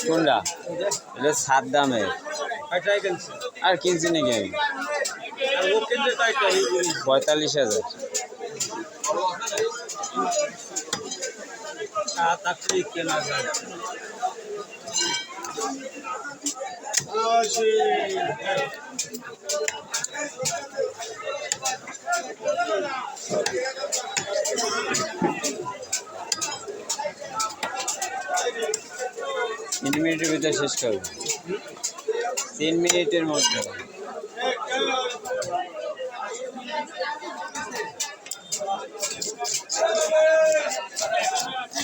কোনটা? এটা 7 দামের। আর কিনছি নাকি আমি 45,000। তিন মিনিটের ভিতরে শেষ করবো, 3 মিনিটের মধ্যে।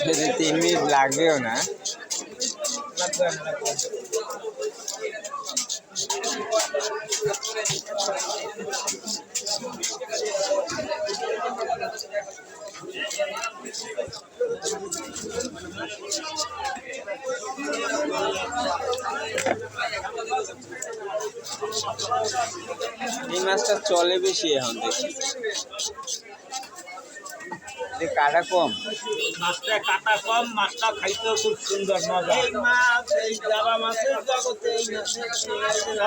যদি 3 মিনিট লাগবেও না। এই মাছটা চলে বেশি এখন দেখি, কাটা কম, মাছটা কাটা কম, মাছটা খাইতেও খুব সুন্দর মজা। এই মাছ এই জাবা মাছের জগতে এই মাছের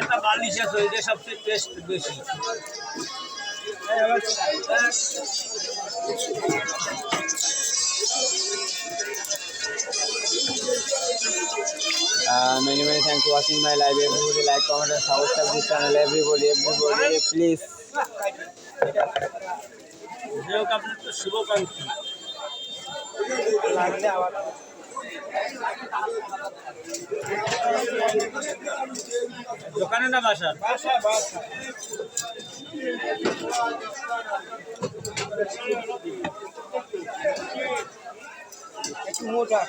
একটা বালিশ আছে, ওইটা সবচেয়ে টেস্ট বেশি। many thanks for watching my live. Everybody like, comment and subscribe this channel. Everybody please. শুভকাঙ্ক্ষী দোকানে না বাসা? একটু মোটা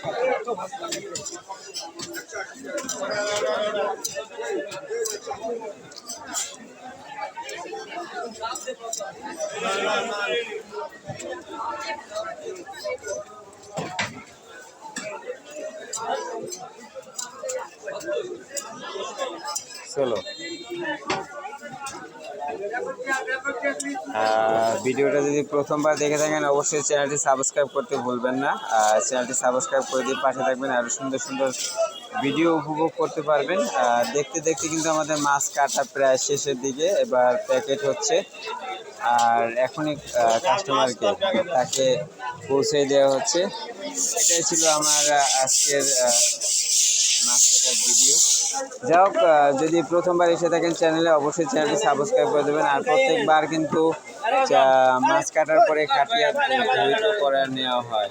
তো ভালো লাগে। চলো, ভিডিওটা যদি প্রথমবার দেখে থাকেন অবশ্যই চ্যানেলটি সাবস্ক্রাইব করতে ভুলবেন না। চ্যানেলটি সাবস্ক্রাইব করে দিয়ে পাশে থাকবেন, আরও সুন্দর সুন্দর ভিডিও উপভোগ করতে পারবেন। দেখতে দেখতে কিন্তু আমাদের মাছ কাটা প্রায় শেষের দিকে, এবার প্যাকেট হচ্ছে, আর এখনই কাস্টমারকে তাকে পৌঁছে দেওয়া হচ্ছে। এটাই ছিল আমার আজকের মাছ কাটার ভিডিও। যাই হোক, যদি প্রথমবার এসে থাকেন চ্যানেলে অবশ্যই চ্যানেলটি সাবস্ক্রাইব করে দেবেন। আর প্রত্যেকবার কিন্তু মাছ কাটার পরে কাটিয়ে ধরিত করে নেওয়া হয়।